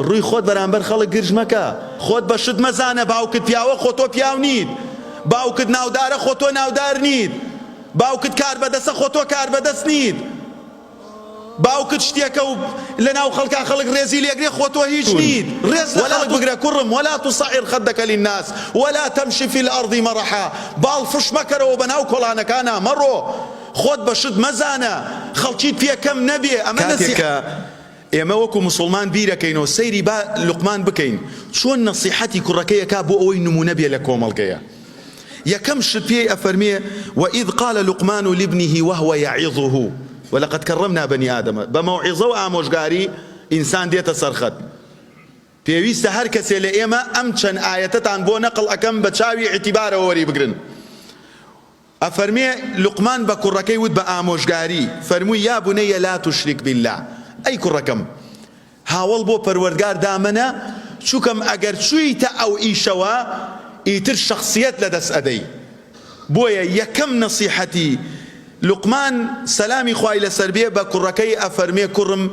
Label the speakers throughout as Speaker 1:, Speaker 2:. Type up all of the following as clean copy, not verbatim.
Speaker 1: ڕووی خۆت بەرامبەر خەڵک گرژ مەکە، خۆت بە شت مەزانە. باوکت پیاوە خۆ تۆ پیاو نیت، باوکت ناودارە خۆ تۆ ناودار نیت، باوکت کار بەدەستە خۆ تۆ کار بەدەست نیت، باوکت شتێکە و لە ناو خەڵکا خەڵک ڕێزی لێگرێ خۆ تۆ هیچ نیت. ڕێز لە خەڵک بگرە کوڕم. ولا تصعر خدك للناس ولا تمشي في الأرض مرحا. باڵ فش مەکەرەوە بەناو کۆڵانەکانە مەڕۆ، خۆت بە شت مەزانە، خەڵکیت پێکەم نەبێ. ئەمە نەسیحەتە. ئێمە وەکو مسلمان بیرەکەینەوە سەیری با لوقمان بکەین چۆن نەسیحەتی کوڕەکەیەکا بۆ ئەوەی نمونە بێ لە کۆمەڵگەیە. یەکەم شت پێی ئەفەرمێ وإذ قال لقمان لابنه وهو يعظه ولقد كرمنا بني آدم. بموعظة وآموشگاری ئینسان دێتە سەرخەت. پێویستە هەر کەسێ لە ئێمە ئەم چەند ئایەتەتان بۆ نەقڵ ئەەکەم بە چاوی اعتیبارەوە وەری بگرن. ئەفەرمێ لوقمان بە کوڕەکەی وت بە ئامۆژگاری فەرمووی یا بونەیە لا تشرك بالله. ئەی کوڕەکەم هاوڵ بۆ پەروەردگار دامەنە، چووکەم ئەگەر چوویتە ئەو ئیشەوە ئیتر شخصیت لەدەست ئەدەی. بۆیە یەکەم نەسیحەتی لوقمان سەلامی خوای لەسەر بێ بە کوڕەکەی ئەفەرمێ کوڕم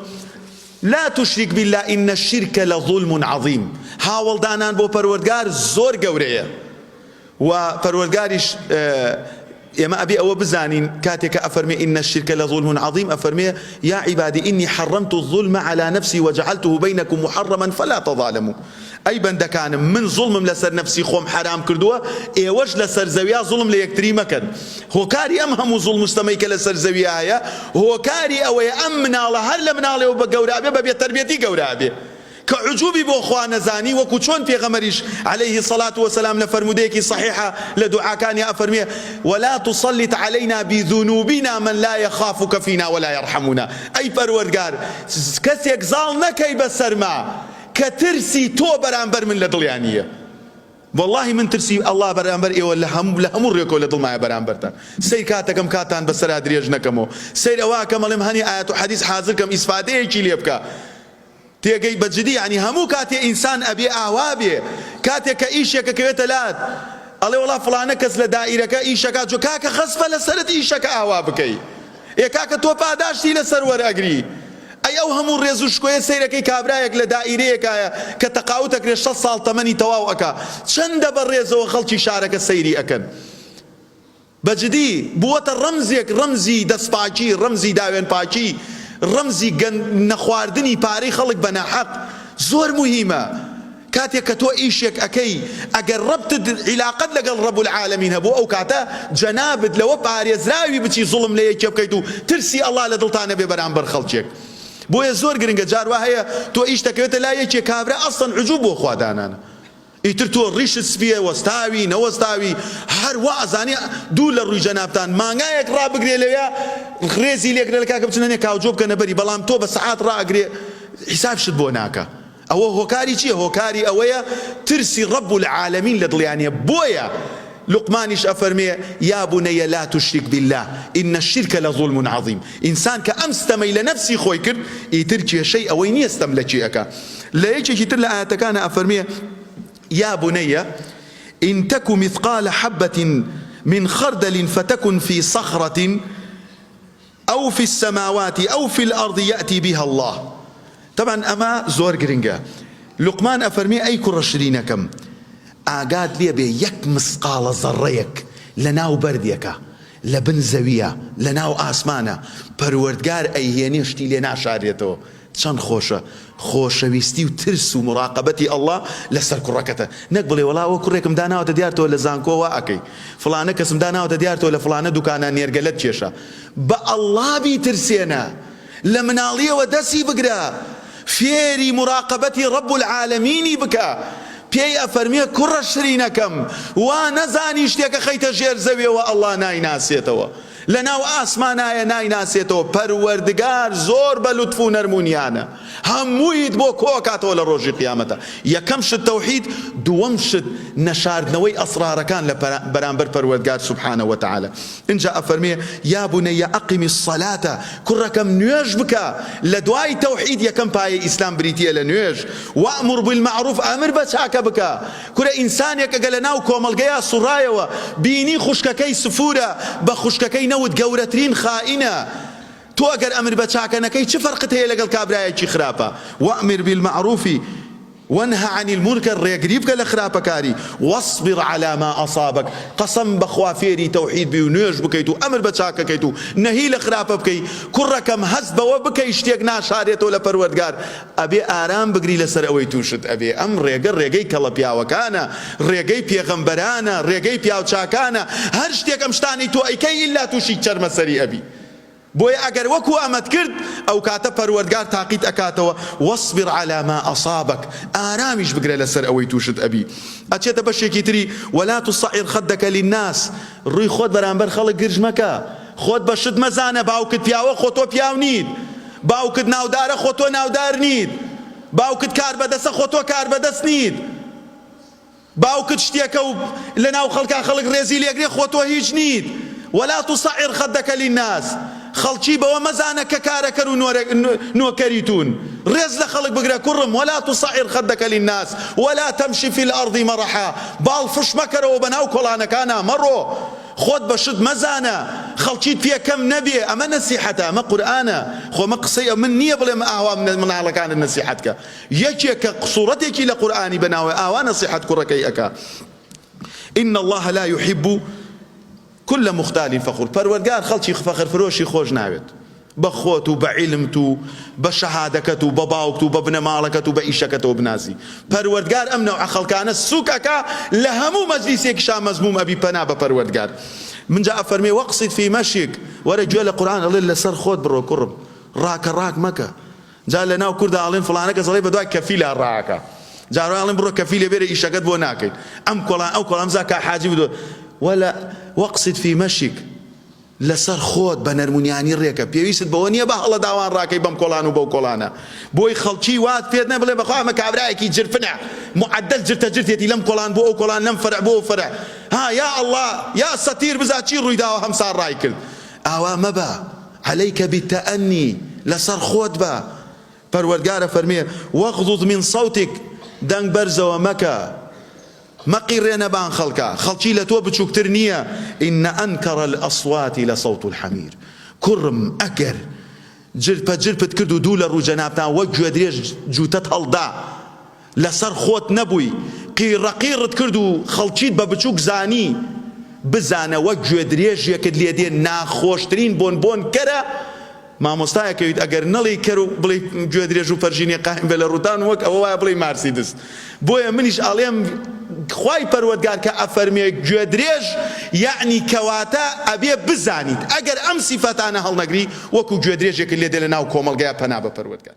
Speaker 1: لا تشرك بالله إن الشرك لظلم عظيم. هاوڵدانان بۆ پەروەردگار زۆر گەورەیە و پەروەردگاریش ئێمە ئەبێ ئەوە بزانین کاتێکە ئەفەرمێ إن الشرك لظلم عظيم ئەفەرمێ يا عبادي إني حرمت الظلم على نفسي وجعلته بينكم محرما فلا تظالموا. ئەی بەندەکانم من زوڵمم لەسەر نەفسی خۆم حرام کردووە، ئێوەش لەسەر زەویا زوڵم لە یەکتری مەکەن. هۆکاری ئەم هەموو زوڵم مستەمەی کە لەسەر زەویا هەیە هۆکاری ئەوەیە ئەم مناڵە هەر لە مناڵێەوە بە گەورابێ بە بێتەربێتی گەورابێ کە عجوبی بۆ خوا نەزانی، وەکو چۆن پێغەمەریش عليه الصلاة والسلام لە فەرمودەیەکی صحیحە لە دوعاکانی ئەفەرمێ ولا تسلط علينا بذنوبنا من لا يخافك فينا ولا يرحمنا. ئەی پەروەردگار کەسێک زاڵ نەکەی بەسەرما کە ترسی تۆ بەرامبەر من لە دڵیانیە. والله من ترسی الله بەرامبەر ئێوە لە هەموو ڕێکەوە لە دڵمایە بەرامبەرتان. سیر کاتەکەم کاتان بەسەرا درێژ نەکەمەوە، سیر ئەوە کە مەڵێم هەنی ئاەت و حەدیث حازر کەم ئیسفادەیەکی لێ بکە. تێگەی بەجددی ینی هەموو کاتێ ئینسان ئەبێ ئاوا بێ. کاتێک کە ئیشێکە کەوێتە لات ئەڵێ وڵا فڵانە کەس لە دائیرەکە ئیشەکە جۆ کاکە خەسفە لەسەرت ئیشەکە ئاوا بکەی، کاکە تۆ پاداشتی لەسەر وەرئەگری. ئەی ئەو هەموو ڕێز و شکۆیە سەیرەکەی کابرایەک لە دائیرەیەکایە کە تەقاوتەکرێ 6 ساڵ تەمەنی تەواو ئەکا چەندە بە ڕێزەوە خەڵکی شارەکە سەیری ئەکەن. بەجددی بووەتە ڕەمزێک، ڕەمزی دەستپاکی، ڕەمزی داوێن پاکی، ڕەمزی نەخواردنی پارەی خەڵک بە ناحەق. زۆر موهیمە کاتێک کە تۆ ئیشێک ئەەکەی ئەگەر ڕەبتت عیلاقەت لەگەڵ ڕەب العالەمین هەبوو ئەو کاتە جەنابت لەوە پارێزراوی بچی زوڵم لە یەکێ بکەیت و ترسی ئەڵڵا لە دڵتانە بێ بەرامبەر خەڵکێک. بۆیە زۆر گرنگە جاروا هەیە تۆ ئیش دەکەوێتە لای یەکێ کابرا ئەسڵەن عجوب بۆ خوادانانە، ئیتر تۆ ڕیشت سپیە وەستاوی نەوەستاوی هەروە ئەزانێ دوو لە ڕووی جەنابتان مانگایەک ڕابگرێ لەوێ ڕێزی لێگرێ لە کاکە بچنەنێ کاوجۆ بکەنە بەری، بەڵام تۆ بە سەعات ڕائەگرێ حیساب شت بۆ ناکە. ئەوە هۆکاری چییە؟ هۆکاری ئەوەیە ترسی ڕەب العالەمین لە دڵیانیە. بۆیە لقمانش أفرمي يا بني لا تشرك بالله إن الشرك لظلم عظيم. إنسان كأمستمي لنفسي خوي كرد يتركي شيء أو يستملكي أكا لا يجي تر لآيات كان أفرمي يا بني إن تك مثقال حبة من خردل فتكن في صخرة أو في السماوات أو في الأرض يأتي بها الله. طبعا أما زور جرينجا لقمان أفرمي أي كرشرينكم ئاگات لێ بێ یەک مسقاڵە زەڕەیەک لە ناو بەردێکە لە بن زەویە لە ناو ئاسمانە پەروەردگار ئەیهێنێ شتی لێ ناشارێتەوە. چەند خۆشە خۆشەویستی و ترس و مراقەبەتی ئەڵڵا لەسەر کوڕەکەتە. نەک بڵێ وەڵا ئەوە کوڕێکم داناوەتە دیارتەوە لە زانکۆوە ئەکەی، فڵانە کەسم داناوەتە دیارتەوە لە فڵانە دوکانە نێرگەلت کێشە. بە ئەڵڵا بیترسێنە، لە مناڵیەوە دەستی بگرە، فێری مراقەبەتی ڕەب العالەمینی بکە. پێی ئەفەرمێ کوڕە شرینەکەم وا نەزانی شتێکە خەیتە ژێر زەویەوە ئەڵڵا نایناسێتەوە، لە ناو ئاسمانایە نایناسێتەوە. پەروەردگار زۆر بە لوتف و نەرمونیانە، هەموویت بۆ کۆکاتەوە لە ڕۆژی قیامەتە. یەکەم شت تەوحید، دووەم شت نەشاردنەوەی ئەسرارەکان لە بەرامبەر پەروەردگار سوبحانە وتعالە. اینجا ئەفەرمێ یا بونەیە ئەقیمی الصەلاتە، کوڕەکەم نوێژ بکە. لە دوای تەوحید یەکەم پایە ئیسلام بریتیە لە نوێژ. وەأمر بالمەعروف، ئەمر بە چاکە بکە. کورە ئینسانێک ئەگە لە ناو کۆمەڵگەیە سوڕایەوە بینی خوشکەکەی سفورە، بە خوشکەکەی نەوت گەورەترین خائینە، تۆ ئەگەر ئەمر بە چاکە نەکەی چ فەرقت هەیە لەگەڵ کابرایەکی خراپە؟ وأمر بالمعروف وانهى عن المنكر ڕێگری بکە لە خراپەکاری واصبر على ما أصابك قسم بخوا فێری تەوحید بی و نوێژ بکەیت و ئەمر بە چاکەکەیت و نەهی لە خراپە بکەی کوڕەکەم هەست بەوە بکەی شتێک ناشارێتەوە لە پەروەردگار ئەبێ ئارام بگری لەسەر ئەوەی تووشت ئەبێ ئەم ڕێگەی کەڵە پیاوەکانە ڕێگەی پێغەمبەرانە ڕێگەی پیاوچاکانە هەر شتێک ئەم شتانی تۆ ئەیکەی ئیلا تووشی چەرمەسەری ئەبی بۆیە ئەگەر وەکو ئەمەت کرد ئەو کاتە پەروەردگار تاقیت ئەکاتەوە واصبر على ما أصابك ئارامیش بگرە لەسەر ئەوەی تووشت ئەبی ئەچێتە بەشێکی تری ولا تصعر خدك للناس ڕووی خۆت بەرامبەر خەڵک گرژ مەکە خۆت بەشت مەزانە باوکت پیاوە خۆ تۆ پیاو نیت باوکت ناودارە خۆ تۆ ناودار نیت باوکت کار بەدەستە خۆ تۆ کار بەدەست نیت باوکت شتێکە و لەناو خەڵکا خەڵک ڕێزی لێگرێ خۆ تۆ هیچ نیت ولا تصعر خدك للناس خەڵکی بەوە مەزانە کە کارەکەر و نۆکەریتون ڕێز لە خەڵک بگرە کوڕم ولا تصعر خدك للناس ولا تمشي في الأرض مرحا باڵفش مەکەرەوە بەناو کۆڵانەکانە مەڕۆ خۆت بەشت مەزانە خەڵکیت پێکەم نەبێ ئەمە نەسیحەتە ئەمە قورئانە خۆمە قسەی من نییە بڵێم ئاوا مناڵەکانت نەسیحەتکە یەکێکە سوورەتێکی لە قورئانی بەناوە ئاوا نەسیحەت کوڕەکەی ئەکا إن الله لا يحب كل مختال فخور پەروەردگار خەڵکی فەخر فرۆشی خۆش ناوێت بە خۆت و بە عیلمت و بە شەهادەکەت و بە باوکت و بە بنەماڵەکەت و بە ئیشەکەتەوە بناسی پەروەردگار ئەم نەوعە خەڵکانە سووکەکە لە هەموو مەجلیسێکیشا مەزموم ئەبی پەنا بە پەروەردگار منجا ئەفەرمێ وەقسید فی مەشیک وەرە گوێ لە قورئان ئەڵێ لەسەر خۆت بڕۆ کوڕم ڕاکە ڕاک مەکە جا لە ناو کووردا ئەڵێن فڵانە کەس ئەڵێ بەدوای کەفیلە ڕاکە جاڕۆ ئەڵێن بڕۆ کەفیلێ بێرە ئیشەکەت بۆ ناکەیت ئەم کۆڵان زاکە حاجی بدۆ ولا وەقسید فی مەشیک لەسەر خۆت بە نەرمونیانی ڕێکە پێویست بەوە نییە بە هەڵە داوان ڕاکەی بەم کۆڵان و بەو کۆڵانە بۆی خەڵکی وات پێت نەبڵێ بەخوا ئەمە کابرایەکی جرفنە معدل جرتە جرتێتی لەم کۆڵان بۆ ئەو کۆڵان لەم فەرع بۆ ئەو فەرع ها یا ئەڵڵا یا سەتیر بزا چی ڕوویداوە هەمسار ڕای کرد ئاوا مەبە عەلەیکە بالتەئەنی لەسەر خۆت بە پەروەردگارە فەرمێ وەغضض من صوتک دەنگ بەرزەوە مەکە مەقیڕێنە بان خەڵکە خەڵکی لە تۆ بچووکتر نییە ئین ئەنکەڕ الئەصوات لەصەوت الحەمیر کوڕم ئەگەر جرپت کرد و دوو لە ڕووجەنابتان وەک گوێ درێژ جووتەت هەڵدا لەسەر خۆت نەبووی قیڕەقیڕت کرد و خەڵکیت بە بچووک زانی بزانە وەک گوێ درێژێکت لێ دێ ناخۆشترین بۆن کەرە مامۆستایەکەویت ئەگەر نەڵی کەر و بڵێ گوێ درێژ و فەرژینێ قایم بێ لە ڕووتان وەک ئەوە وایە بڵێ مارسیدس بۆیە منیش ئاڵێم خوای پەروەردگار کە ئەفەرمێ گوێ درێژ یعنی کەواتە ئەبێ بزانیت ئەگەر ئەم سیفەتانە هەڵنەگری وەکو گوێ درێژێک لێ دێ لە ناو کۆمەڵگەیە پەنا بە پەروەردگار